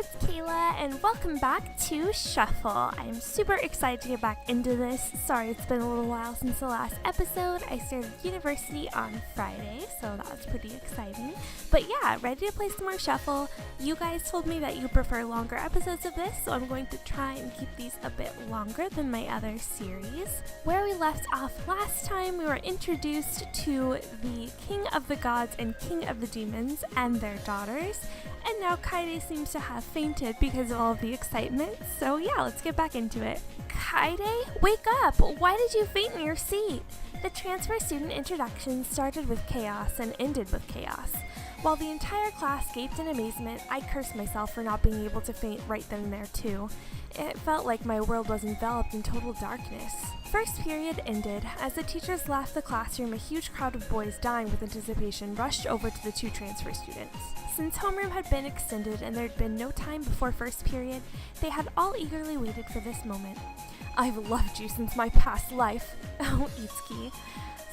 it's Kayla, and welcome back to Shuffle. I'm super excited to get back into this. Sorry, it's been a little while since the last episode. I started university on Friday, so that was pretty exciting. But yeah, ready to play some more Shuffle. You guys told me that you prefer longer episodes of this, so I'm going to try and keep these a bit longer than my other series. Where we left off last time, we were introduced to the King of the Gods and King of the Demons and their daughters. And now Kaede seems to have fainted because of all of the excitement. So yeah, let's get back into it. Kaede, wake up! Why did you faint in your seat? The transfer student introduction started with chaos and ended with chaos. While the entire class gaped in amazement, I cursed myself for not being able to faint right then and there too. It felt like my world was enveloped in total darkness. First period ended. As the teachers left the classroom, a huge crowd of boys dying with anticipation rushed over to the two transfer students. Since homeroom had been extended and there had been no time before first period, they had all eagerly waited for this moment. I've loved you since my past life. Oh, Itsuki.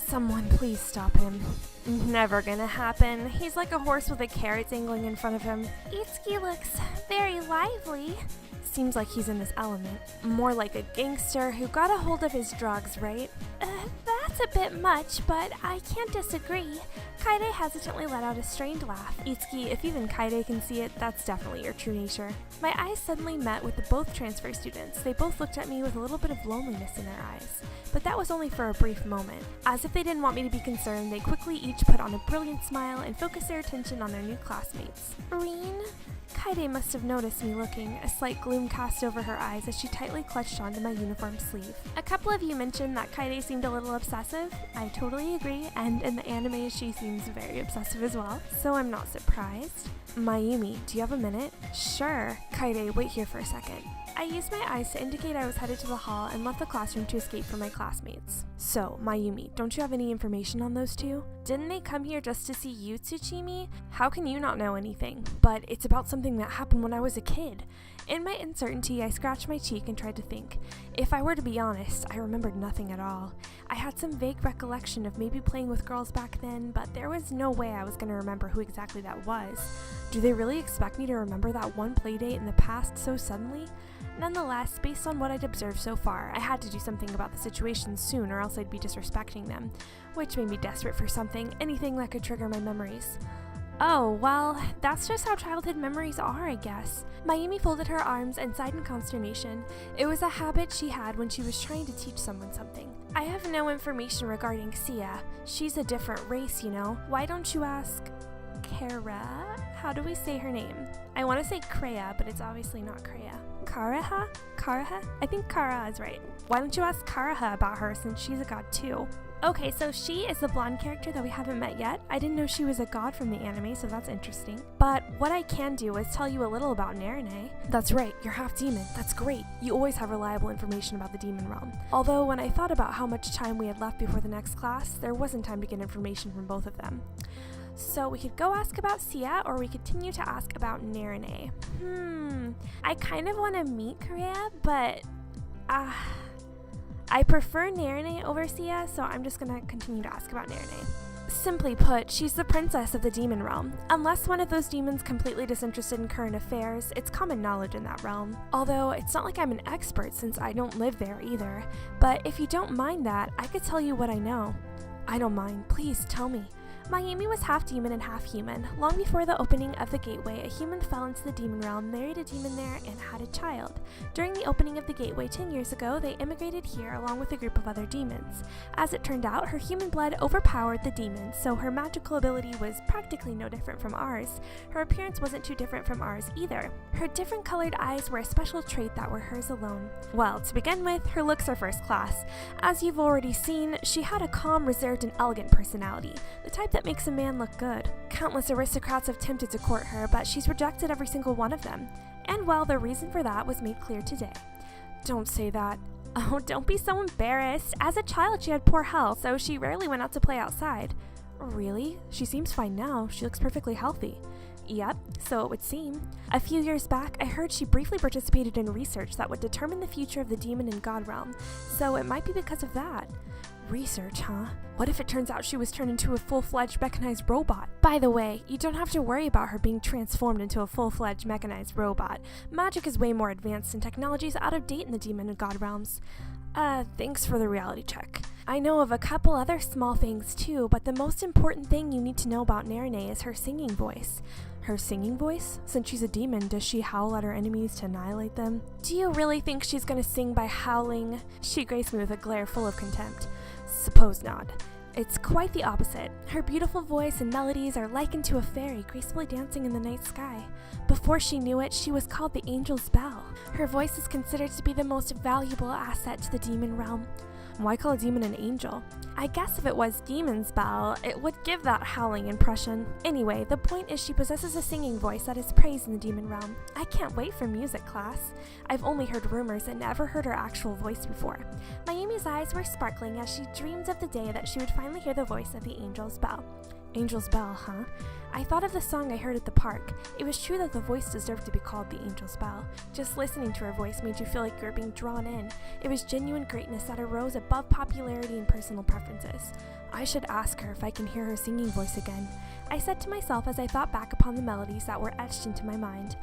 Someone please stop him. Never gonna happen. He's like a horse with a carrot dangling in front of him. Itsuki looks very lively. Seems like he's in his element. More like a gangster who got a hold of his drugs, right? That's a bit much, but I can't disagree. Kaede hesitantly let out a strained laugh. Itsuki, if even Kaede can see it, that's definitely your true nature. My eyes suddenly met with the both transfer students. They both looked at me with a little bit of loneliness in their eyes. But that was only for a brief moment. As if they didn't want me to be concerned, they quickly each put on a brilliant smile and focused their attention on their new classmates. Reen? Kaede must have noticed me looking, a slight gloom cast over her eyes as she tightly clutched onto my uniform sleeve. A couple of you mentioned that Kaede seemed a little obsessive. I totally agree, and in the anime she seems very obsessive as well, so I'm not surprised. Mayumi, do you have a minute? Sure. Kaede, wait here for a second. I used my eyes to indicate I was headed to the hall and left the classroom to escape from my classmates. So, Mayumi, don't you have any information on those two? Didn't they come here just to see you, Tsuchimi? How can you not know anything? But it's about something that happened when I was a kid. In my uncertainty, I scratched my cheek and tried to think. If I were to be honest, I remembered nothing at all. I had some vague recollection of maybe playing with girls back then, but there was no way I was going to remember who exactly that was. Do they really expect me to remember that one playdate in the past so suddenly? Nonetheless, based on what I'd observed so far, I had to do something about the situation soon or else I'd be disrespecting them, which made me desperate for something, anything that could trigger my memories. Oh, well, that's just how childhood memories are, I guess. Mayumi folded her arms and sighed in consternation. It was a habit she had when she was trying to teach someone something. I have no information regarding Sia. She's a different race, you know. Why don't you ask Kareha? How do we say her name? I want to say Kareha, but it's obviously not Kareha. Kareha? Kareha? I think Kareha is right. Why don't you ask Kareha about her since she's a god too? Okay, so she is the blonde character that we haven't met yet. I didn't know she was a god from the anime, so that's interesting. But what I can do is tell you a little about Narine. That's right, you're half demon. That's great. You always have reliable information about the demon realm. Although when I thought about how much time we had left before the next class, there wasn't time to get information from both of them. So we could go ask about Sia, or we continue to ask about Narine. I kind of want to meet Kareha, but I prefer Narine over Sia, so I'm just going to continue to ask about Narine. Simply put, she's the princess of the demon realm. Unless one of those demons completely disinterested in current affairs, it's common knowledge in that realm. Although, it's not like I'm an expert since I don't live there either. But if you don't mind that, I could tell you what I know. I don't mind. Please, tell me. Mayumi was half demon and half human. Long before the opening of the gateway, a human fell into the demon realm, married a demon there, and had a child. During the opening of the gateway 10 years ago, they immigrated here along with a group of other demons. As it turned out, her human blood overpowered the demons, so her magical ability was practically no different from ours. Her appearance wasn't too different from ours either. Her different colored eyes were a special trait that were hers alone. Well, to begin with, her looks are first class. As you've already seen, she had a calm, reserved, and elegant personality, the type that makes a man look good. Countless aristocrats have attempted to court her, but she's rejected every single one of them. And well, the reason for that was made clear today. Don't say that. Oh, don't be so embarrassed. As a child, she had poor health, so she rarely went out to play outside. Really? She seems fine now. She looks perfectly healthy. Yep, so it would seem. A few years back, I heard she briefly participated in research that would determine the future of the demon and god realm, so it might be because of that. Research, huh? What if it turns out she was turned into a full-fledged mechanized robot? By the way, you don't have to worry about her being transformed into a full-fledged mechanized robot. Magic is way more advanced and technology is out of date in the demon and god realms. Thanks for the reality check. I know of a couple other small things too, but the most important thing you need to know about Narine is her singing voice. Her singing voice? Since she's a demon, does she howl at her enemies to annihilate them? Do you really think she's gonna sing by howling? She graced me with a glare full of contempt. Suppose not. It's quite the opposite. Her beautiful voice and melodies are likened to a fairy gracefully dancing in the night sky. Before she knew it, she was called the Angel's Bell. Her voice is considered to be the most valuable asset to the demon realm. Why call a demon an angel? I guess if it was Demon's Bell, it would give that howling impression. Anyway, the point is she possesses a singing voice that is praised in the demon realm. I can't wait for music class. I've only heard rumors and never heard her actual voice before. Mayumi's eyes were sparkling as she dreamed of the day that she would finally hear the voice of the Angel's Bell. Angel's Bell, huh? I thought of the song I heard at the park. It was true that the voice deserved to be called the Angel's Bell. Just listening to her voice made you feel like you were being drawn in. It was genuine greatness that arose above popularity and personal preferences. I should ask her if I can hear her singing voice again. I said to myself as I thought back upon the melodies that were etched into my mind.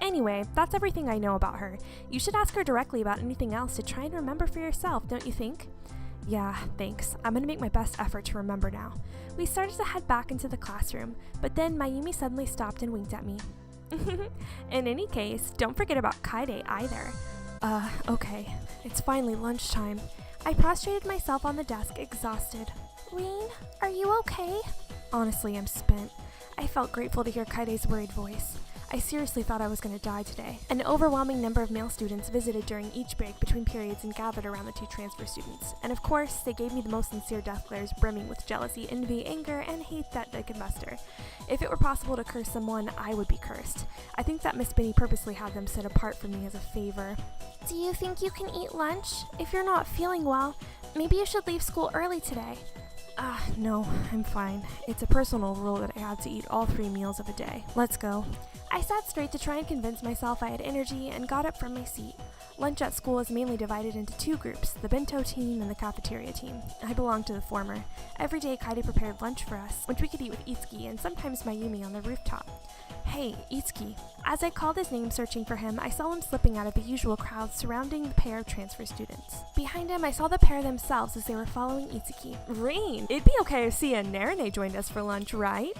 Anyway, that's everything I know about her. You should ask her directly about anything else to try and remember for yourself, don't you think? Yeah, thanks. I'm gonna make my best effort to remember now. We started to head back into the classroom, but then Mayumi suddenly stopped and winked at me. In any case, don't forget about Kaide either. Okay. It's finally lunchtime. I prostrated myself on the desk, exhausted. Reen, are you okay? Honestly, I'm spent. I felt grateful to hear Kaide's worried voice. I seriously thought I was going to die today. An overwhelming number of male students visited during each break between periods and gathered around the two transfer students. And of course, they gave me the most sincere death glares brimming with jealousy, envy, anger, and hate that they could muster. If it were possible to curse someone, I would be cursed. I think that Miss Binny purposely had them set apart for me as a favor. Do you think you can eat lunch? If you're not feeling well, maybe you should leave school early today. No, I'm fine. It's a personal rule that I have to eat all 3 meals of a day. Let's go. I sat straight to try and convince myself I had energy and got up from my seat. Lunch at school is mainly divided into 2 groups, the bento team and the cafeteria team. I belong to the former. Every day Kaide prepared lunch for us, which we could eat with Itsuki and sometimes Mayumi on the rooftop. Hey, Itsuki. As I called his name searching for him, I saw him slipping out of the usual crowd surrounding the pair of transfer students. Behind him, I saw the pair themselves as they were following Itsuki. Reen, it'd be okay if Sia and Narine joined us for lunch, right?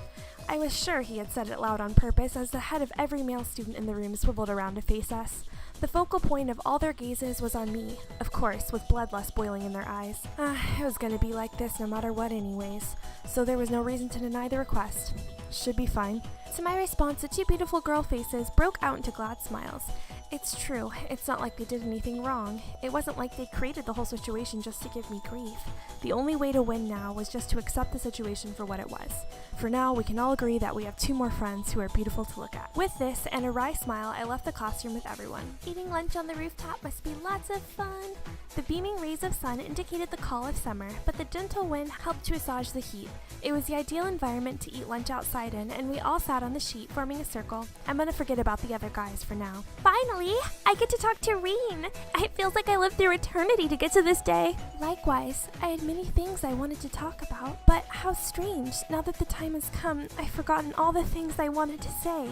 I was sure he had said it loud on purpose as the head of every male student in the room swiveled around to face us. The focal point of all their gazes was on me, of course, with bloodlust boiling in their eyes. It was gonna be like this no matter what anyways, so there was no reason to deny the request. Should be fine. To my response, the 2 beautiful girl faces broke out into glad smiles. It's true, it's not like they did anything wrong. It wasn't like they created the whole situation just to give me grief. The only way to win now was just to accept the situation for what it was. For now, we can all agree that we have 2 more friends who are beautiful to look at. With this and a wry smile, I left the classroom with everyone. Eating lunch on the rooftop must be lots of fun. The beaming rays of sun indicated the call of summer, but the gentle wind helped to assuage the heat. It was the ideal environment to eat lunch outside in, and we all sat on the sheet, forming a circle. I'm gonna forget about the other guys for now. Finally, I get to talk to Reen. It feels like I lived through eternity to get to this day. Likewise, I had many things I wanted to talk about, but how strange, now that the time has come, I've forgotten all the things I wanted to say.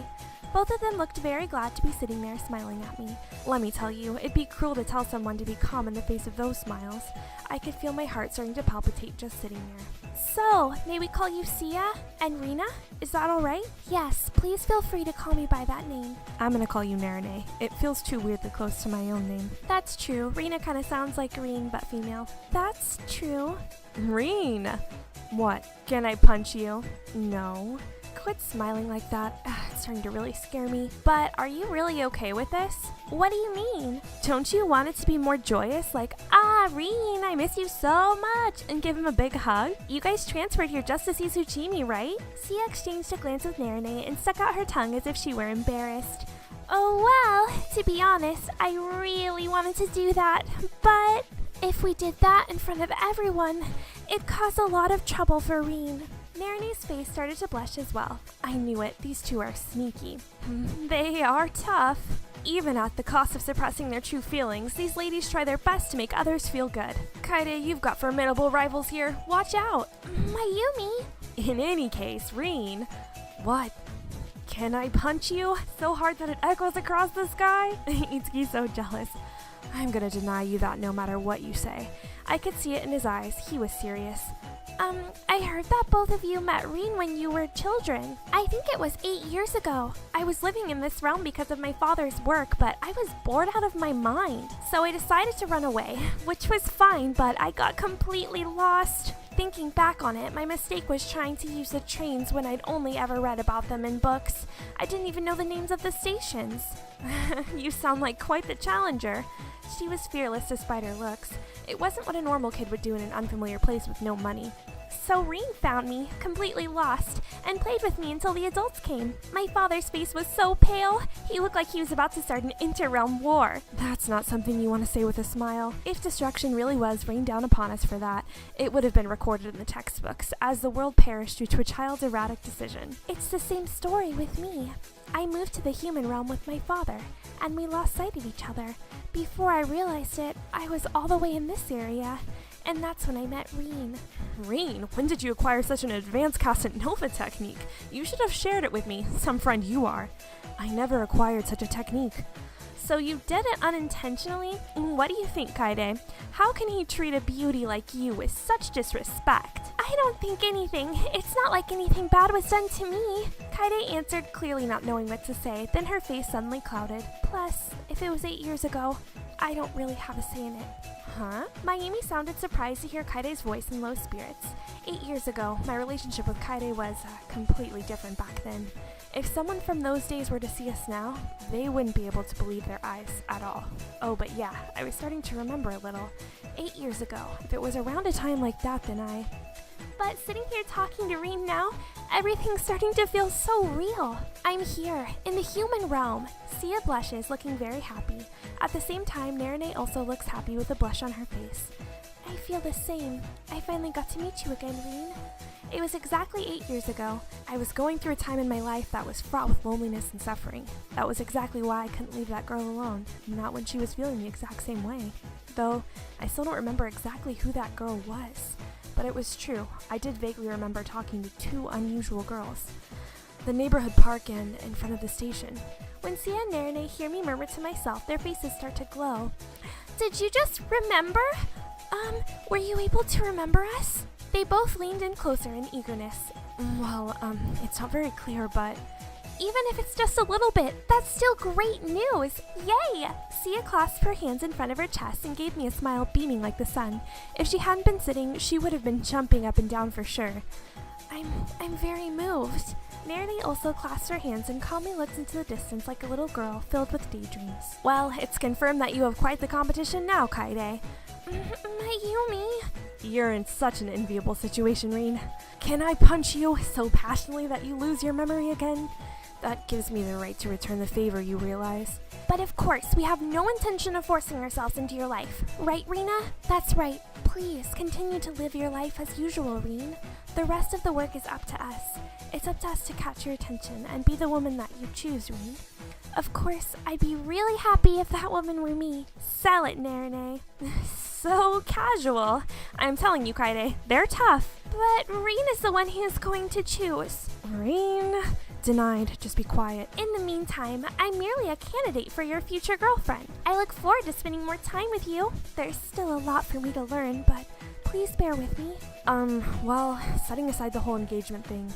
Both of them looked very glad to be sitting there smiling at me. Let me tell you, it'd be cruel to tell someone to be calm in the face of those smiles. I could feel my heart starting to palpitate just sitting there. So, may we call you Sia and Rina? Is that alright? Yes, please feel free to call me by that name. I'm gonna call you Narine. It feels too weirdly close to my own name. That's true. Rina kinda sounds like Reen, but female. That's true. Reen! What? Can I punch you? No. Quit smiling like that. It's starting to really scare me. But are you really okay with this? What do you mean? Don't you want it to be more joyous? Like, Reen, I miss you so much, and give him a big hug? You guys transferred here just to see Tsuchimi, right? Sia exchanged a glance with Narine and stuck out her tongue as if she were embarrassed. Oh well, to be honest, I really wanted to do that, but if we did that in front of everyone, it'd cause a lot of trouble for Reen. Narine's face started to blush as well. I knew it. These 2 are sneaky. They are tough. Even at the cost of suppressing their true feelings, these ladies try their best to make others feel good. Kaede, you've got formidable rivals here. Watch out. Mayumi. In any case, Rin. What? Can I punch you so hard that it echoes across the sky? Itsuki's so jealous. I'm gonna deny you that no matter what you say. I could see it in his eyes. He was serious. I heard that both of you met Rin when you were children. I think it was 8 years ago. I was living in this realm because of my father's work, but I was bored out of my mind. So I decided to run away, which was fine, but I got completely lost. Thinking back on it, my mistake was trying to use the trains when I'd only ever read about them in books. I didn't even know the names of the stations. You sound like quite the challenger. She was fearless despite her looks. It wasn't what a normal kid would do in an unfamiliar place with no money. So Rin found me, completely lost, and played with me until the adults came. My father's face was so pale, he looked like he was about to start an inter-realm war. That's not something you want to say with a smile. If destruction really was rained down upon us for that, it would have been recorded in the textbooks, as the world perished due to a child's erratic decision. It's the same story with me. I moved to the human realm with my father, and we lost sight of each other. Before I realized it, I was all the way in this area, and that's when I met Rin. Rin, when did you acquire such an advanced Casanova technique? You should have shared it with me, some friend you are. I never acquired such a technique. So you did it unintentionally? What do you think, Kaede? How can he treat a beauty like you with such disrespect? I don't think anything. It's not like anything bad was done to me. Kaede answered, clearly not knowing what to say, then her face suddenly clouded. Plus, if it was 8 years ago, I don't really have a say in it. Huh? Mayumi sounded surprised to hear Kaide's voice in low spirits. 8 years ago, my relationship with Kaede was completely different back then. If someone from those days were to see us now, they wouldn't be able to believe their eyes at all. Oh, but yeah, I was starting to remember a little. 8 years ago, if it was around a time like that, then But sitting here talking to Rin now, everything's starting to feel so real. I'm here, in the human realm. Sia blushes, looking very happy. At the same time, Narine also looks happy with a blush on her face. I feel the same. I finally got to meet you again, Rin. It was exactly 8 years ago. I was going through a time in my life that was fraught with loneliness and suffering. That was exactly why I couldn't leave that girl alone, not when she was feeling the exact same way. Though, I still don't remember exactly who that girl was. But it was true. I did vaguely remember talking to two unusual girls. The neighborhood park and in front of the station. When Sia and Narine hear me murmur to myself, their faces start to glow. Did you just remember? Were you able to remember us? They both leaned in closer in eagerness. Well, it's not very clear, but even if it's just a little bit, that's still great news. Yay! Sia clasped her hands in front of her chest and gave me a smile beaming like the sun. If she hadn't been sitting, she would have been jumping up and down for sure. I'm very moved. Narine also clasped her hands and calmly looked into the distance like a little girl filled with daydreams. Well, it's confirmed that you have quite the competition now, Kaede. Mayumi. You're in such an enviable situation, Rin. Can I punch you so passionately that you lose your memory again? That gives me the right to return the favor, you realize. But of course, we have no intention of forcing ourselves into your life. Right, Rina? That's right. Please, continue to live your life as usual, Rin. The rest of the work is up to us. It's up to us to catch your attention and be the woman that you choose, Rin. Of course, I'd be really happy if that woman were me. Sell it, Narine. So casual. I'm telling you, Kaede, they're tough. But Rin is the one he is going to choose. Rin? Denied. Just be quiet. In the meantime, I'm merely a candidate for your future girlfriend. I look forward to spending more time with you. There's still a lot for me to learn, but please bear with me. Well, setting aside the whole engagement thing,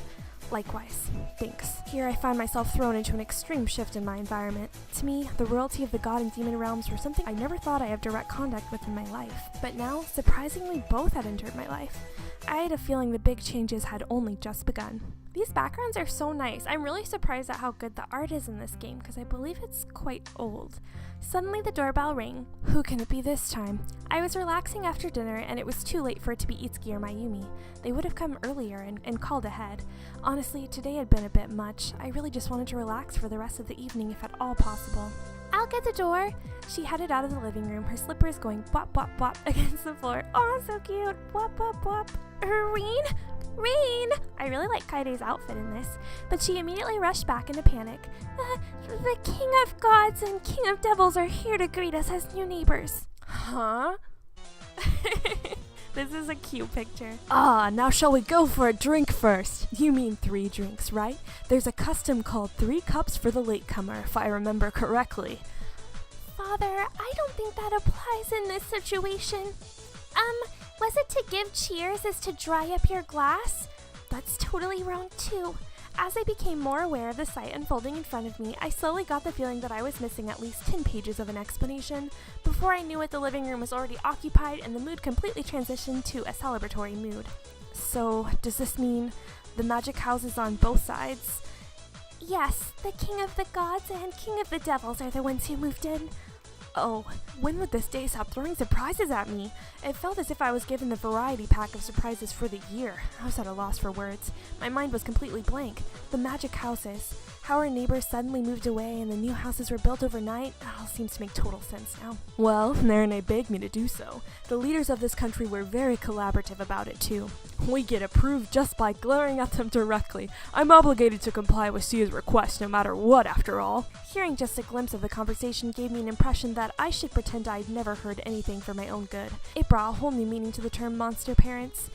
likewise. Thanks. Here I find myself thrown into an extreme shift in my environment. To me, the royalty of the god and demon realms were something I never thought I had direct contact with in my life. But now, surprisingly, both had entered my life. I had a feeling the big changes had only just begun. These backgrounds are so nice. I'm really surprised at how good the art is in this game because I believe it's quite old. Suddenly the doorbell rang. Who can it be this time? I was relaxing after dinner and it was too late for it to be Itsuki or Mayumi. They would have come earlier and called ahead. Honestly, today had been a bit much. I really just wanted to relax for the rest of the evening if at all possible. I'll get the door. She headed out of the living room, her slippers going bop bop bop against the floor. Oh, so cute. Bop bop bop. Rin? Reen! I really like Kaide's outfit in this, but she immediately rushed back into panic. The King of Gods and King of Devils are here to greet us as new neighbors. Huh? This is a cute picture. Ah, now shall we go for a drink first? You mean 3 drinks, right? There's a custom called 3 cups for the latecomer, if I remember correctly. Father, I don't think that applies in this situation. Was it to give cheers is to dry up your glass? That's totally wrong too. As I became more aware of the sight unfolding in front of me, I slowly got the feeling that I was missing at least 10 pages of an explanation. Before I knew it, the living room was already occupied and the mood completely transitioned to a celebratory mood. So, does this mean the magic house is on both sides? Yes, the King of the Gods and King of the Devils are the ones who moved in. Oh, when would this day stop throwing surprises at me? It felt as if I was given the variety pack of surprises for the year. I was at a loss for words. My mind was completely blank. The magic houses, how our neighbors suddenly moved away and the new houses were built overnight, it all seems to make total sense now. Well, Narene begged me to do so. The leaders of this country were very collaborative about it too. We get approved just by glaring at them directly. I'm obligated to comply with Sia's request no matter what, after all. Hearing just a glimpse of the conversation gave me an impression that I should pretend I'd never heard anything for my own good. It brought a whole new meaning to the term monster parents.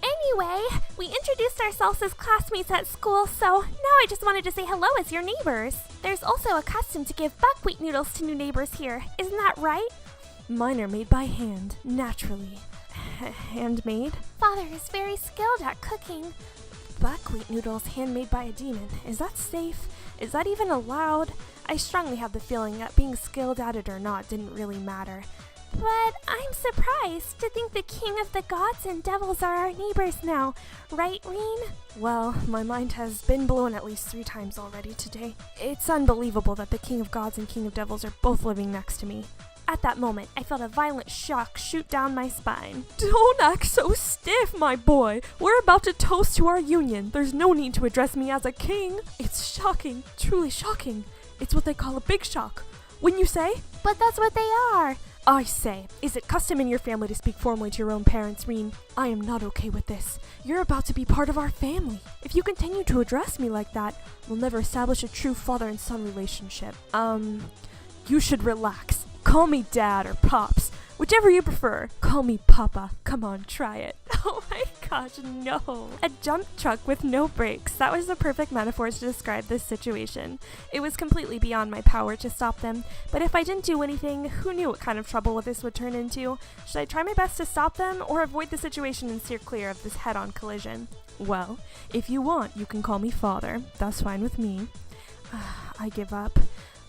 Anyway, we introduced ourselves as classmates at school, so now I just wanted to say hello as your neighbors. There's also a custom to give buckwheat noodles to new neighbors here, isn't that right? Mine are made by hand, naturally. Handmade? Father is very skilled at cooking. Buckwheat noodles handmade by a demon. Is that safe? Is that even allowed? I strongly have the feeling that being skilled at it or not didn't really matter. But I'm surprised to think the King of the Gods and Devils are our neighbors now, right, Reen? Well, my mind has been blown at least 3 times already today. It's unbelievable that the King of Gods and King of Devils are both living next to me. At that moment, I felt a violent shock shoot down my spine. Don't act so stiff, my boy. We're about to toast to our union. There's no need to address me as a king. It's shocking, truly shocking. It's what they call a big shock. Wouldn't you say? But that's what they are. I say, is it custom in your family to speak formally to your own parents, Reen? I am not okay with this. You're about to be part of our family. If you continue to address me like that, we'll never establish a true father and son relationship. You should relax. Call me Dad or Pops, whichever you prefer. Call me Papa. Come on, try it. Oh my gosh, no. A dump truck with no brakes. That was the perfect metaphor to describe this situation. It was completely beyond my power to stop them, but if I didn't do anything, who knew what kind of trouble this would turn into? Should I try my best to stop them, or avoid the situation and steer clear of this head-on collision? Well, if you want, you can call me Father. That's fine with me. I give up.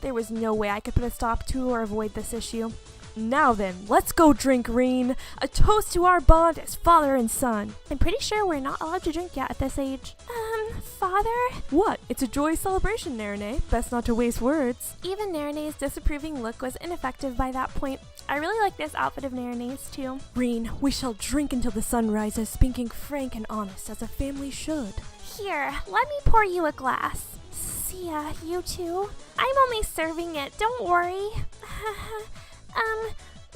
There was no way I could put a stop to or avoid this issue. Now then, let's go drink, Reen. A toast to our bond as father and son. I'm pretty sure we're not allowed to drink yet at this age. Father? What? It's a joyous celebration, Narene. Best not to waste words. Even Narene's disapproving look was ineffective by that point. I really like this outfit of Narene's too. Reen, we shall drink until the sun rises, speaking frank and honest as a family should. Here, let me pour you a glass. Sia, you too? I'm only serving it, don't worry.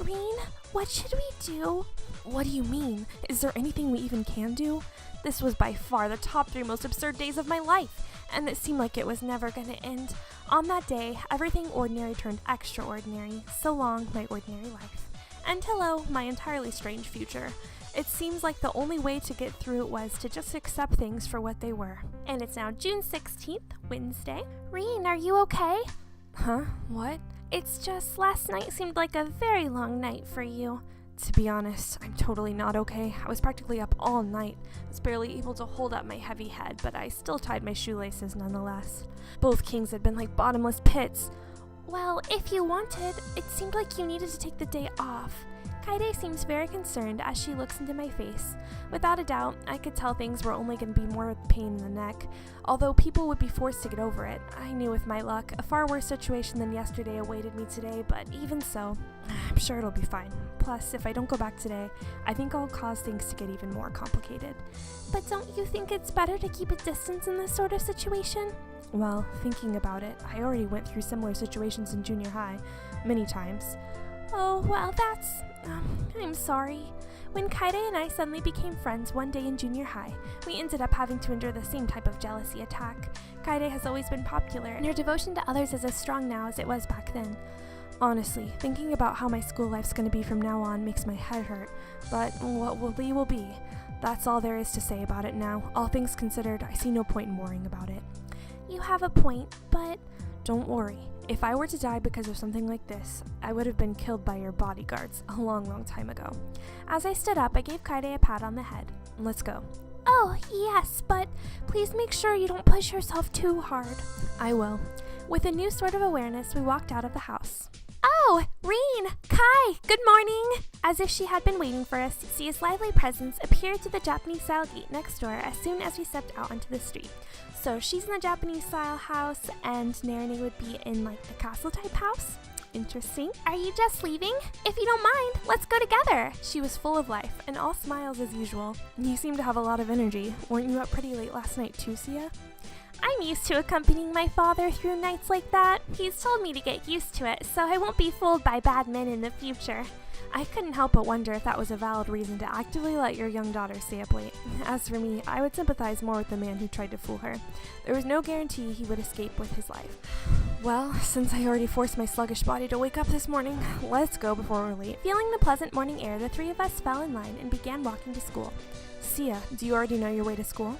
Reen, what should we do? What do you mean? Is there anything we even can do? This was by far the top 3 most absurd days of my life, and it seemed like it was never going to end. On that day, everything ordinary turned extraordinary. So long, my ordinary life. And hello, my entirely strange future. It seems like the only way to get through it was to just accept things for what they were. And it's now June 16th, Wednesday. Reen, are you okay? Huh? What? It's just last night seemed like a very long night for you. To be honest, I'm totally not okay. I was practically up all night. I was barely able to hold up my heavy head, but I still tied my shoelaces nonetheless. Both kings had been like bottomless pits. Well, if you wanted, it seemed like you needed to take the day off. Kaide seems very concerned as she looks into my face. Without a doubt, I could tell things were only going to be more pain in the neck. Although people would be forced to get over it, I knew with my luck, a far worse situation than yesterday awaited me today, but even so, I'm sure it'll be fine. Plus, if I don't go back today, I think I'll cause things to get even more complicated. But don't you think it's better to keep a distance in this sort of situation? Well, thinking about it, I already went through similar situations in junior high, many times. Oh, well, I'm sorry. When Kareha and I suddenly became friends one day in junior high, we ended up having to endure the same type of jealousy attack. Kareha has always been popular, and her devotion to others is as strong now as it was back then. Honestly, thinking about how my school life's going to be from now on makes my head hurt, but what will be will be. That's all there is to say about it now. All things considered, I see no point in worrying about it. You have a point, but Don't worry. If I were to die because of something like this, I would have been killed by your bodyguards a long time ago. As I stood up, I gave Kareha a pat on the head. Let's go. oh, yes, but please make sure you don't push yourself too hard. I will. With a new sort of awareness, we walked out of the house. Oh, Reen, Kai, good morning. As if she had been waiting for us, Sia's lively presence appeared through the Japanese-style gate next door as soon as we stepped out onto the street. So she's in the Japanese-style house, and Narine would be in, like, the castle-type house? Interesting. Are you just leaving? If you don't mind, let's go together. She was full of life, and all smiles as usual. You seem to have a lot of energy. Weren't you up pretty late last night too, Sia? I'm used to accompanying my father through nights like that. He's told me to get used to it, so I won't be fooled by bad men in the future. I couldn't help but wonder if that was a valid reason to actively let your young daughter stay up late. As for me, I would sympathize more with the man who tried to fool her. There was no guarantee he would escape with his life. Well, since I already forced my sluggish body to wake up this morning, let's go before we're late. Feeling the pleasant morning air, the three of us fell in line and began walking to school. Sia, do you already know your way to school?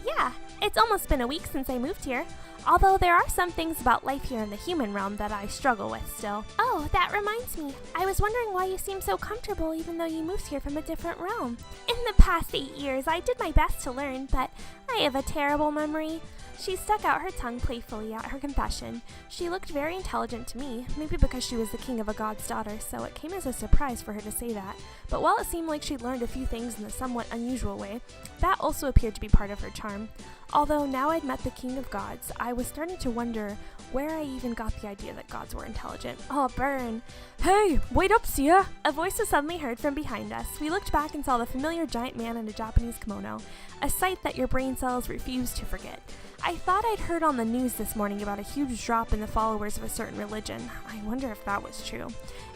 Yeah, it's almost been a week since I moved here. Although there are some things about life here in the human realm that I struggle with still. Oh, that reminds me. I was wondering why you seem so comfortable even though you moved here from a different realm. In the past 8 years, I did my best to learn, but I have a terrible memory. She stuck out her tongue playfully at her confession. She looked very intelligent to me, maybe because she was the king of a god's daughter, so it came as a surprise for her to say that. But while it seemed like she'd learned a few things in a somewhat unusual way, that also appeared to be part of her charm. Although now I'd met the king of gods, I was starting to wonder where I even got the idea that gods were intelligent. Oh, burn. Hey, wait up, Sia! A voice was suddenly heard from behind us. We looked back and saw the familiar giant man in a Japanese kimono, a sight that your brain cells refuse to forget. I thought I'd heard on the news this morning about a huge drop in the followers of a certain religion. I wonder if that was true.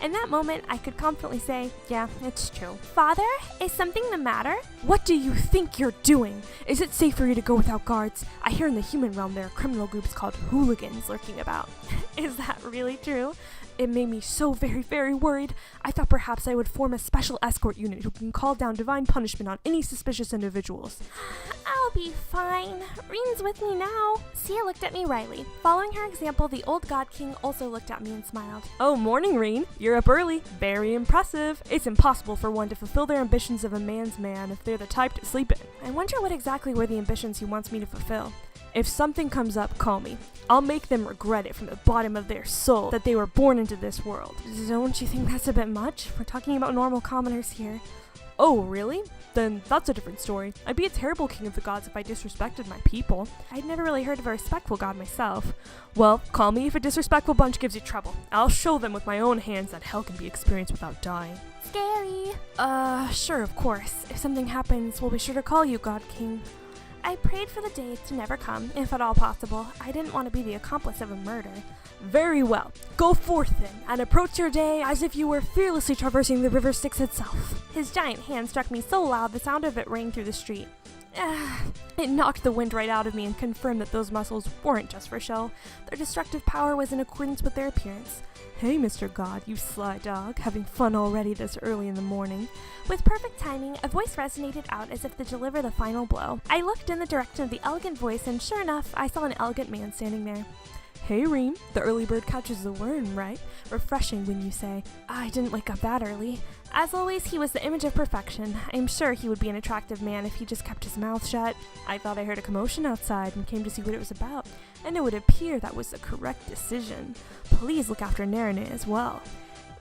In that moment, I could confidently say, yeah, it's true. Father, is something the matter? What do you think you're doing? Is it safe for you to go without guards? I hear in the human realm there are criminal groups called hooligans lurking about. Is that really true? It made me so very worried. I thought perhaps I would form a special escort unit who can call down divine punishment on any suspicious individuals. I'll be fine. Reen's with me now. Sia looked at me wryly. Following her example, the old god king also looked at me and smiled. Oh, morning, Reen. You're up early. Very impressive. It's impossible for one to fulfill their ambitions of a man's man if they're the type to sleep in. I wonder what exactly were the ambitions he wants me to fulfill. If something comes up, call me. I'll make them regret it from the bottom of their soul that they were born into this world. Don't you think that's a bit much? We're talking about normal commoners here. Oh, really? Then that's a different story. I'd be a terrible king of the gods if I disrespected my people. I'd never really heard of a respectful god myself. Well, call me if a disrespectful bunch gives you trouble. I'll show them with my own hands that hell can be experienced without dying. Scary. Sure, of course. If something happens, we'll be sure to call you, God King. I prayed for the day to never come, if at all possible. I didn't want to be the accomplice of a murder. Very well. Go forth then, and approach your day as if you were fearlessly traversing the river Styx itself. His giant hand struck me so loud the sound of it rang through the street. It knocked the wind right out of me and confirmed that those muscles weren't just for show. Their destructive power was in accordance with their appearance. Hey, Mr. God, you sly dog, having fun already this early in the morning. With perfect timing, a voice resonated out as if to deliver the final blow. I looked in the direction of the elegant voice, and sure enough, I saw an elegant man standing there. Hey, Reem, the early bird catches the worm, right? Refreshing when you say, I didn't wake up that early. As always, he was the image of perfection. I'm sure he would be an attractive man if he just kept his mouth shut. I thought I heard a commotion outside and came to see what it was about, and it would appear that was the correct decision. Please look after Narine as well.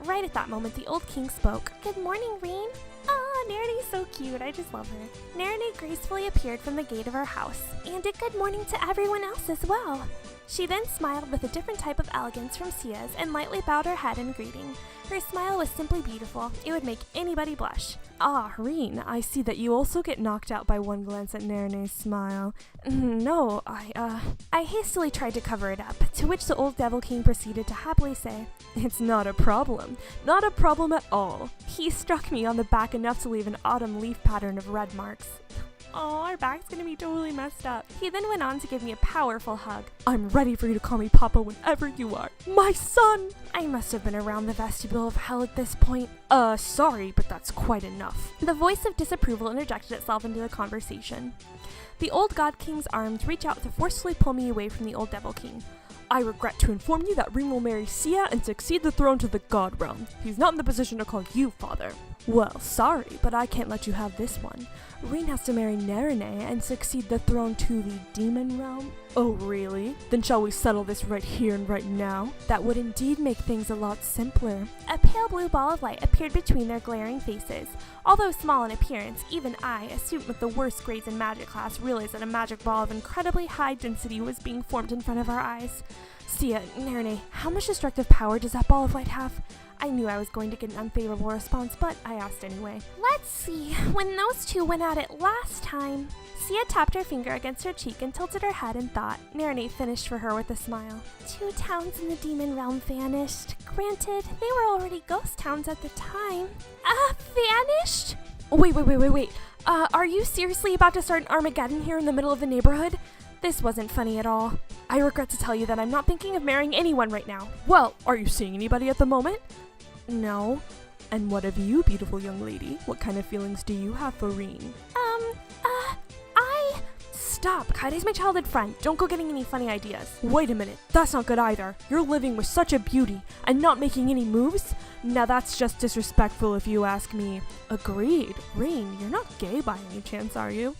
Right at that moment, the old king spoke. Good morning, Reen. Ah, Narine's so cute. I just love her. Narine gracefully appeared from the gate of her house, and a good morning to everyone else as well. She then smiled with a different type of elegance from Sia's and lightly bowed her head in greeting. Her smile was simply beautiful. It would make anybody blush. Ah, Reen, I see that you also get knocked out by one glance at Narane's smile. No, I hastily tried to cover it up, to which the old Devil King proceeded to happily say, It's not a problem. Not a problem at all. He struck me on the back enough to leave an autumn leaf pattern of red marks. Oh, our back's gonna be totally messed up. He then went on to give me a powerful hug. I'm ready for you to call me Papa whenever you are. My son! I must have been around the vestibule of hell at this point. Sorry, but that's quite enough. The voice of disapproval interjected itself into the conversation. The old God King's arms reach out to forcefully pull me away from the old Devil King. I regret to inform you that Reen will marry Sia and succeed the throne to the God realm. He's not in the position to call you father. Well, sorry, but I can't let you have this one. Reen has to marry Narane and succeed the throne to the demon realm. Oh, really? Then shall we settle this right here and right now? That would indeed make things a lot simpler. A pale blue ball of light appeared between their glaring faces. Although small in appearance, even I, a student with the worst grades in magic class, realized that a magic ball of incredibly high density was being formed in front of our eyes. Sia, Narane, how much destructive power does that ball of light have? I knew I was going to get an unfavorable response, but I asked anyway. Let's see, when those two went at it last time... Sia tapped her finger against her cheek and tilted her head in thought. Narane finished for her with a smile. 2 towns in the demon realm vanished. Granted, they were already ghost towns at the time. Vanished? Wait. Are you seriously about to start an Armageddon here in the middle of the neighborhood? This wasn't funny at all. I regret to tell you that I'm not thinking of marrying anyone right now. Well, are you seeing anybody at the moment? No. And what of you, beautiful young lady? What kind of feelings do you have for Reen? Stop! Kaide's my childhood friend. Don't go getting any funny ideas. Wait a minute. That's not good either. You're living with such a beauty and not making any moves? Now that's just disrespectful if you ask me. Agreed. Reen, you're not gay by any chance, are you?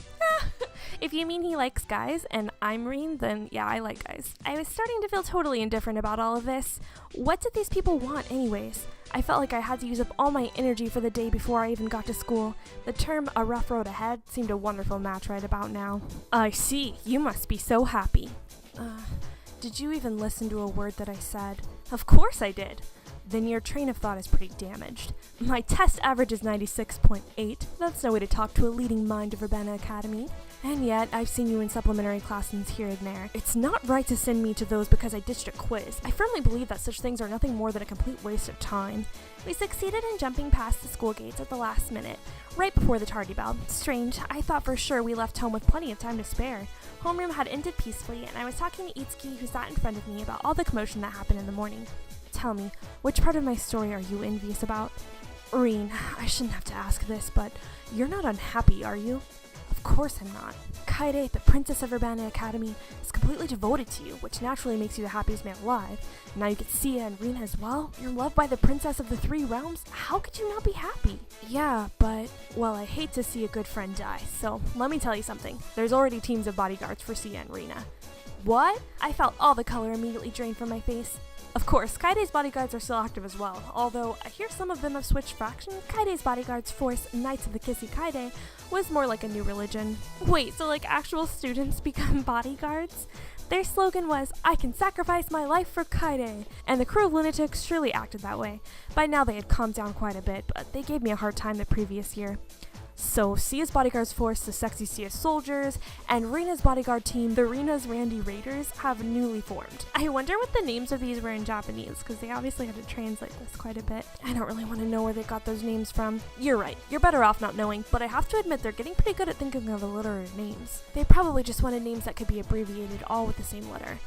If you mean he likes guys and I'm Reen, then yeah, I like guys. I was starting to feel totally indifferent about all of this. What did these people want anyways? I felt like I had to use up all my energy for the day before I even got to school. The term a rough road ahead seemed a wonderful match right about now. I see. You must be so happy. Did you even listen to a word that I said? Of course I did. Then your train of thought is pretty damaged. My test average is 96.8. That's no way to talk to a leading mind of Urbana Academy. And yet, I've seen you in supplementary classes here and there. It's not right to send me to those because I ditched a quiz. I firmly believe that such things are nothing more than a complete waste of time. We succeeded in jumping past the school gates at the last minute, right before the tardy bell. Strange, I thought for sure we left home with plenty of time to spare. Homeroom had ended peacefully, and I was talking to Itsuki, who sat in front of me, about all the commotion that happened in the morning. Tell me, which part of my story are you envious about? Reen, I shouldn't have to ask this, but you're not unhappy, are you? Of course I'm not. Kaede, the princess of Urbana Academy, is completely devoted to you, which naturally makes you the happiest man alive. Now you get Sia and Reen as well. You're loved by the princess of the 3 realms. How could you not be happy? Yeah, but, well, I hate to see a good friend die, so let me tell you something. There's already teams of bodyguards for Sia and Reena. What? I felt all the color immediately drain from my face. Of course, Kaide's bodyguards are still active as well, although I hear some of them have switched factions. Kaide's bodyguards force Knights of the Kissy Kaide was more like a new religion. Wait, so like actual students become bodyguards? Their slogan was, I can sacrifice my life for Kaide, and the crew of lunatics surely acted that way. By now they had calmed down quite a bit, but they gave me a hard time the previous year. So, Sia's bodyguards force, the sexy Sia soldiers, and Reena's bodyguard team, the Reena's Randy Raiders, have newly formed. I wonder what the names of these were in Japanese, because they obviously had to translate this quite a bit. I don't really want to know where they got those names from. You're right, you're better off not knowing, but I have to admit they're getting pretty good at thinking of alliterative names. They probably just wanted names that could be abbreviated all with the same letter.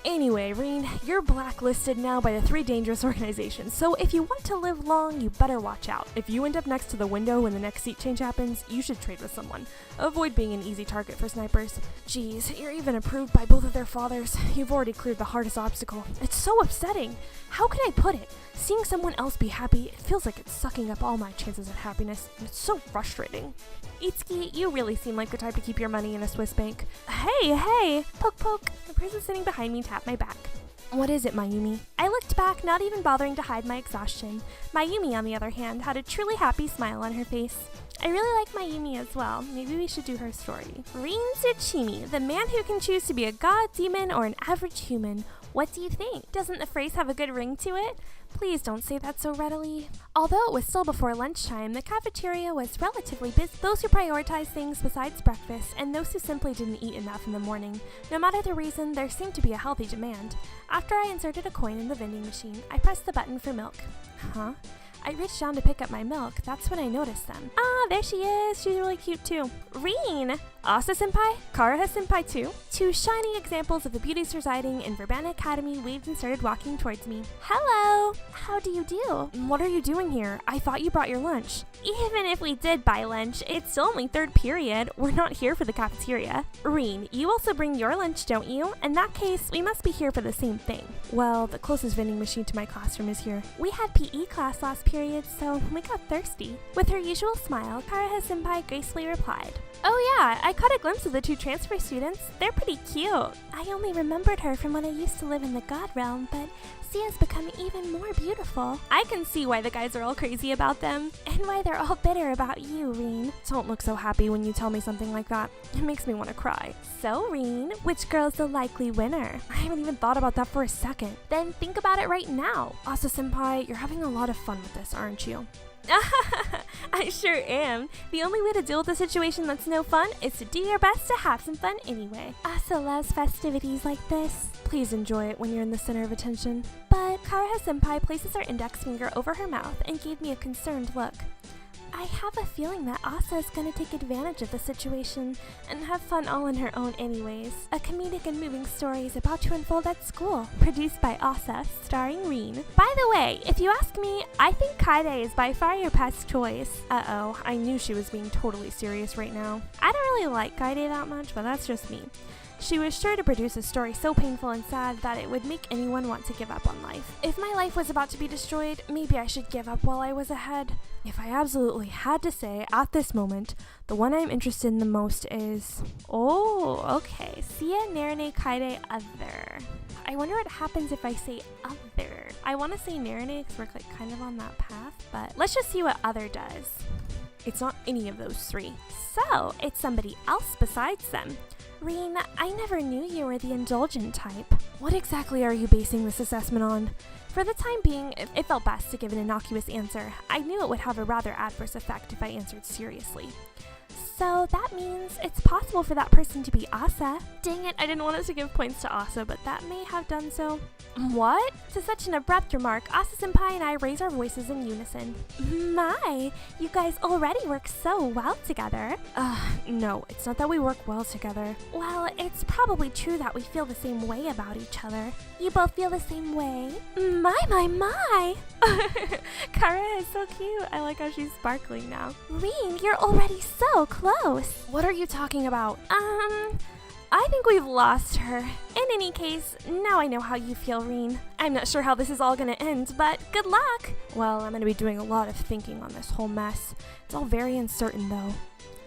Anyway, Reen, you're blacklisted now by the 3 dangerous organizations, so if you want to live long, you better watch out. If you end up next to the window when the next seat change happens, you should trade with someone. Avoid being an easy target for snipers. Jeez, you're even approved by both of their fathers. You've already cleared the hardest obstacle. It's so upsetting. How can I put it? Seeing someone else be happy, it feels like it's sucking up all my chances of happiness, and it's so frustrating. Itsuki, you really seem like the type to keep your money in a Swiss bank. Hey! Poke poke. The person sitting behind me tapped my back. What is it, Mayumi? I looked back, not even bothering to hide my exhaustion. Mayumi, on the other hand, had a truly happy smile on her face. I really like Mayumi as well. Maybe we should do her story. Rin Tsuchimi, the man who can choose to be a god, demon, or an average human. What do you think? Doesn't the phrase have a good ring to it? Please don't say that so readily. Although it was still before lunchtime, the cafeteria was relatively busy. Those who prioritized things besides breakfast, and those who simply didn't eat enough in the morning. No matter the reason, there seemed to be a healthy demand. After I inserted a coin in the vending machine, I pressed the button for milk. Huh? I reached down to pick up my milk. That's when I noticed them. Ah, there she is. She's really cute too. Rin! Asa-senpai? Kareha-senpai too? Two shining examples of the beauties residing in Verbena Academy waved and started walking towards me. Hello! How do you do? What are you doing here? I thought you brought your lunch. Even if we did buy lunch, it's still only third period. We're not here for the cafeteria. Rin, you also bring your lunch, don't you? In that case, we must be here for the same thing. Well, the closest vending machine to my classroom is here. We had PE class last period, so we got thirsty. With her usual smile, Kareha-senpai gracefully replied, Oh yeah, I caught a glimpse of the two transfer students. They're pretty cute. I only remembered her from when I used to live in the god realm, but Sia's become even more beautiful. I can see why the guys are all crazy about them, and why they're all bitter about you, Rin. Don't look so happy when you tell me something like that. It makes me want to cry. So, Rin, which girl's the likely winner? I haven't even thought about that for a second. Then think about it right now. Asa-senpai, you're having a lot of fun with this, aren't you? I sure am. The only way to deal with a situation that's no fun is to do your best to have some fun anyway. Asa loves festivities like this. Please enjoy it when you're in the center of attention. But Kareha-senpai places her index finger over her mouth and gave me a concerned look. I have a feeling that Asa is going to take advantage of the situation and have fun all on her own anyways. A comedic and moving story is about to unfold at school, produced by Asa, starring Rin. By the way, if you ask me, I think Kaide is by far your best choice. Uh-oh, I knew she was being totally serious right now. I don't really like Kaide that much, but that's just me. She was sure to produce a story so painful and sad that it would make anyone want to give up on life. If my life was about to be destroyed, maybe I should give up while I was ahead. If I absolutely had to say, at this moment, the one I'm interested in the most is... Oh, okay. Sia Narine Kaide Other. I wonder what happens if I say Other. I want to say Narine because we're kind of on that path, but let's just see what Other does. It's not any of those three. So, it's somebody else besides them. Rin, I never knew you were the indulgent type. What exactly are you basing this assessment on? For the time being, it felt best to give an innocuous answer. I knew it would have a rather adverse effect if I answered seriously. So that means it's possible for that person to be Asa. Dang it, I didn't want us to give points to Asa, but that may have done so. What? To such an abrupt remark, Asa-senpai and I raise our voices in unison. My, you guys already work so well together. No, it's not that we work well together. Well, it's probably true that we feel the same way about each other. You both feel the same way? My. Kara is so cute. I like how she's sparkling now. Rin, you're already so close. What are you talking about? I think we've lost her. In any case, now I know how you feel, Rin. I'm not sure how this is all gonna end, but good luck! Well, I'm gonna be doing a lot of thinking on this whole mess. It's all very uncertain, though.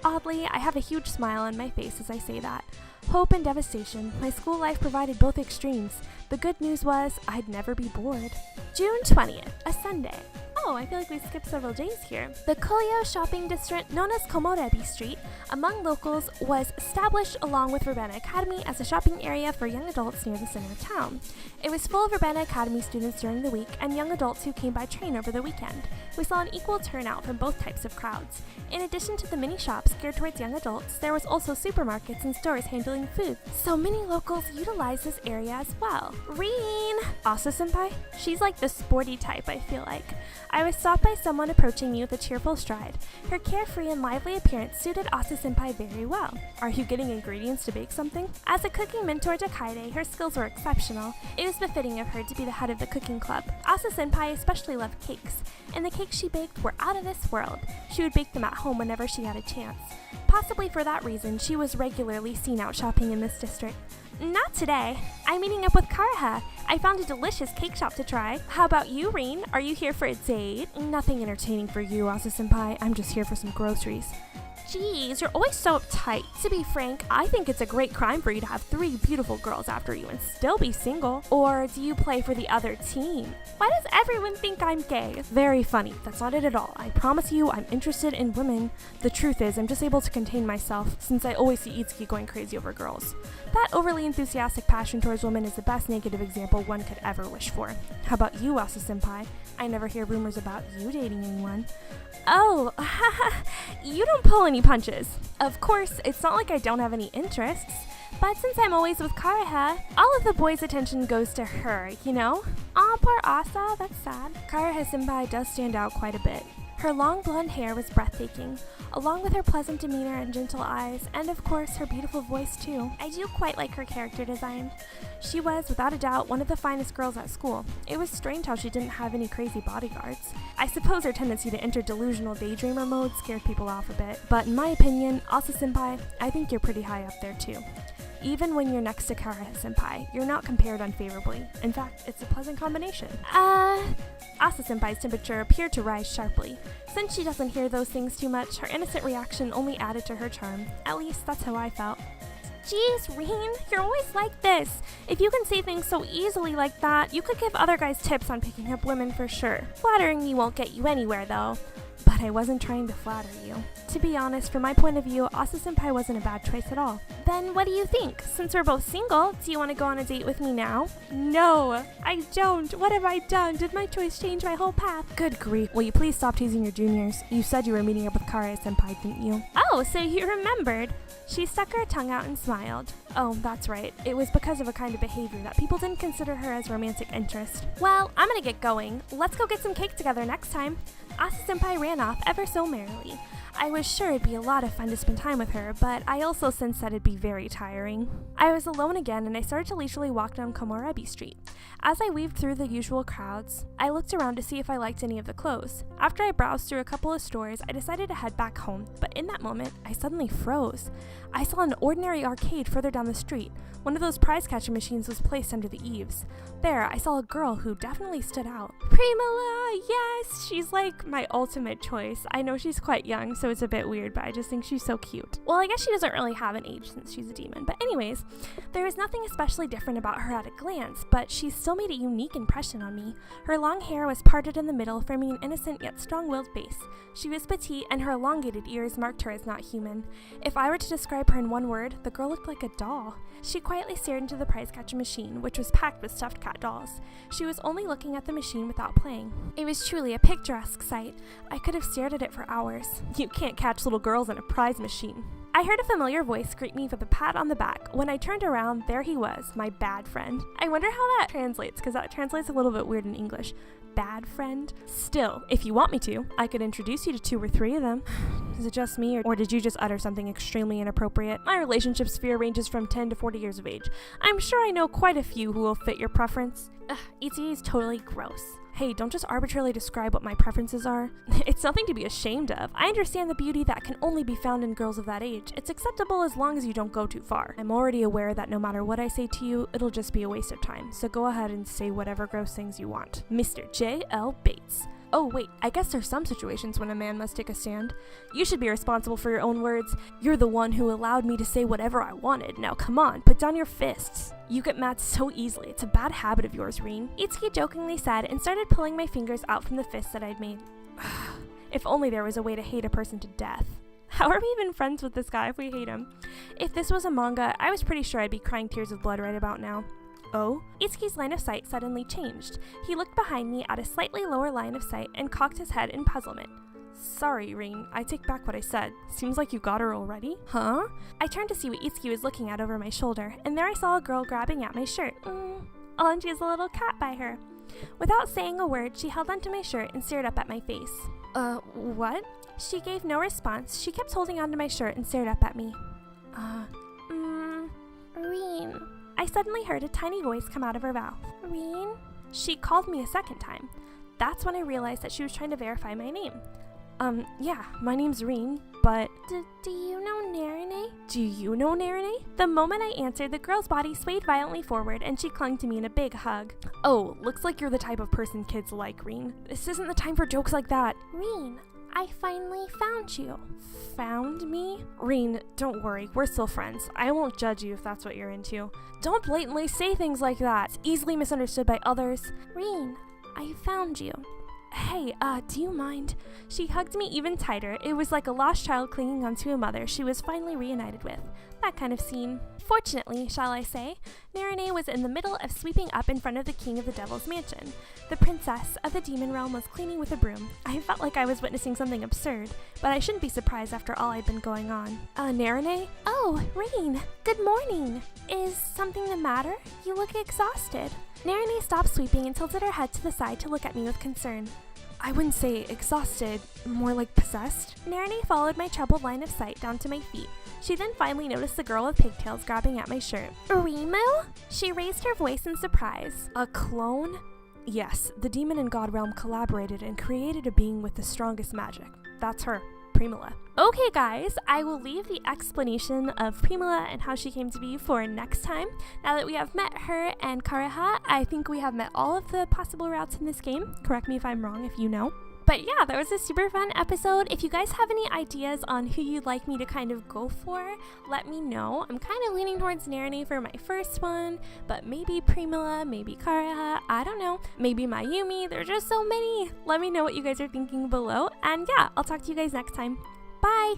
Oddly, I have a huge smile on my face as I say that. Hope and devastation. My school life provided both extremes. The good news was, I'd never be bored. June 20th, a Sunday. Oh, I feel like we skipped several days here. The Koyo shopping district, known as Komorebi Street, among locals, was established along with Verbena Academy as a shopping area for young adults near the center of town. It was full of Verbena Academy students during the week and young adults who came by train over the weekend. We saw an equal turnout from both types of crowds. In addition to the mini shops geared towards young adults, there was also supermarkets and stores handling food. So many locals utilized this area as well. Rin! Asa-senpai? She's like the sporty type, I feel like. I was stopped by someone approaching me with a cheerful stride. Her carefree and lively appearance suited Asa-senpai very well. Are you getting ingredients to bake something? As a cooking mentor to Kaide, her skills were exceptional. It was befitting of her to be the head of the cooking club. Asa-senpai especially loved cakes, and the cakes she baked were out of this world. She would bake them at home whenever she had a chance. Possibly for that reason, she was regularly seen out shopping in this district. Not today. I'm meeting up with Kareha. I found a delicious cake shop to try. How about you, Rin? Are you here for a date? Nothing entertaining for you, Asa-senpai. I'm just here for some groceries. Jeez, you're always so uptight. To be frank, I think it's a great crime for you to have 3 beautiful girls after you and still be single. Or do you play for the other team? Why does everyone think I'm gay? Very funny. That's not it at all. I promise you I'm interested in women. The truth is, I'm just able to contain myself since I always see Itsuki going crazy over girls. That overly enthusiastic passion towards women is the best negative example one could ever wish for. How about you, Asa-senpai? I never hear rumors about you dating anyone. Oh, you don't pull any punches. Of course, it's not like I don't have any interests, but since I'm always with Kareha, all of the boys' attention goes to her, you know? Aw, poor Asa, that's sad. Kareha-senpai does stand out quite a bit. Her long blonde hair was breathtaking, along with her pleasant demeanor and gentle eyes, and of course her beautiful voice too. I do quite like her character design. She was, without a doubt, one of the finest girls at school. It was strange how she didn't have any crazy bodyguards. I suppose her tendency to enter delusional daydreamer mode scared people off a bit, but in my opinion, Asa-senpai, I think you're pretty high up there too. Even when you're next to Kareha-senpai, you're not compared unfavorably. In fact, it's a pleasant combination. Asa-senpai's temperature appeared to rise sharply. Since she doesn't hear those things too much, her innocent reaction only added to her charm. At least, that's how I felt. Jeez, Reen, you're always like this. If you can say things so easily like that, you could give other guys tips on picking up women for sure. Flattering me won't get you anywhere, though. But I wasn't trying to flatter you. To be honest, from my point of view, Asa-senpai wasn't a bad choice at all. Then what do you think? Since we're both single, do you want to go on a date with me now? No, I don't. What have I done? Did my choice change my whole path? Good grief. Will you please stop teasing your juniors? You said you were meeting up with Kareha-senpai, didn't you? Oh, so you remembered. She stuck her tongue out and smiled. Oh, that's right. It was because of a kind of behavior that people didn't consider her as romantic interest. Well, I'm gonna get going. Let's go get some cake together next time. Asa-senpai ran off ever so merrily. I was sure it'd be a lot of fun to spend time with her, but I also sensed that it'd be very tiring. I was alone again, and I started to leisurely walk down Komorebi Street. As I weaved through the usual crowds, I looked around to see if I liked any of the clothes. After I browsed through a couple of stores, I decided to head back home, but in that moment, I suddenly froze. I saw an ordinary arcade further down the street. One of those prize catcher machines was placed under the eaves. There, I saw a girl who definitely stood out. Primula! Yes! She's like my ultimate choice. I know she's quite young, so it's a bit weird, but I just think she's so cute. Well, I guess she doesn't really have an age since she's a demon, but anyways, there was nothing especially different about her at a glance, but she still made a unique impression on me. Her long hair was parted in the middle, forming an innocent yet strong-willed face. She was petite, and her elongated ears marked her as not human. If I were to describe her in one word, the girl looked like a doll. She quietly stared into the prize catcher machine, which was packed with stuffed cat dolls. She was only looking at the machine without playing. It was truly a picturesque sight. I could have stared at it for hours. You can't catch little girls in a prize machine. I heard a familiar voice greet me with a pat on the back. When I turned around, there he was, my bad friend. I wonder how that translates, because that translates a little bit weird in English. Bad friend? Still, if you want me to, I could introduce you to 2 or 3 of them. Is it just me, or did you just utter something extremely inappropriate? My relationship sphere ranges from 10 to 40 years of age. I'm sure I know quite a few who will fit your preference. Itsuki is totally gross. Hey, don't just arbitrarily describe what my preferences are. It's nothing to be ashamed of. I understand the beauty that can only be found in girls of that age. It's acceptable as long as you don't go too far. I'm already aware that no matter what I say to you, it'll just be a waste of time. So go ahead and say whatever gross things you want. Mr. J.L. Bates. Oh wait, I guess there's some situations when a man must take a stand. You should be responsible for your own words. You're the one who allowed me to say whatever I wanted. Now come on, put down your fists. You get mad so easily. It's a bad habit of yours, Reen. Itsuki jokingly said and started pulling my fingers out from the fists that I'd made. If only there was a way to hate a person to death. How are we even friends with this guy if we hate him? If this was a manga, I was pretty sure I'd be crying tears of blood right about now. Oh? Itsuki's line of sight suddenly changed. He looked behind me at a slightly lower line of sight and cocked his head in puzzlement. Sorry, Reen. I take back what I said. Seems like you got her already? Huh? I turned to see what Itsuki was looking at over my shoulder, and there I saw a girl grabbing at my shirt. Oh, and she has a little cat by her. Without saying a word, she held onto my shirt and stared up at my face. What? She gave no response. She kept holding onto my shirt and stared up at me. Reen. I suddenly heard a tiny voice come out of her mouth. Reen? She called me a second time. That's when I realized that she was trying to verify my name. Yeah, my name's Reen, but... Do you know Narine? Do you know Narine? The moment I answered, the girl's body swayed violently forward and she clung to me in a big hug. Oh, looks like you're the type of person kids like, Reen. This isn't the time for jokes like that. Reen, I finally found you. Found me? Reen, don't worry, we're still friends. I won't judge you if that's what you're into. Don't blatantly say things like that. It's easily misunderstood by others. Reen, I found you. Hey, do you mind? She hugged me even tighter. It was like a lost child clinging onto a mother she was finally reunited with. That kind of scene. Fortunately, shall I say, Narine was in the middle of sweeping up in front of the king of the devil's mansion. The princess of the demon realm was cleaning with a broom. I felt like I was witnessing something absurd, but I shouldn't be surprised after all I'd been going on. Narine? Oh, Reen, good morning. Is something the matter? You look exhausted. Narine stopped sweeping and tilted her head to the side to look at me with concern. I wouldn't say exhausted, more like possessed. Narine followed my troubled line of sight down to my feet. She then finally noticed the girl with pigtails grabbing at my shirt. Rimu? She raised her voice in surprise. A clone? Yes, the demon and god realm collaborated and created a being with the strongest magic. That's her, Primula. Okay guys, I will leave the explanation of Primula and how she came to be for next time. Now that we have met her and Kareha, I think we have met all of the possible routes in this game. Correct me if I'm wrong if you know. But yeah, that was a super fun episode. If you guys have any ideas on who you'd like me to kind of go for, let me know. I'm kind of leaning towards Narine for my first one, but maybe Primula, maybe Kareha, I don't know. Maybe Mayumi, there's just so many. Let me know what you guys are thinking below. And yeah, I'll talk to you guys next time. Bye!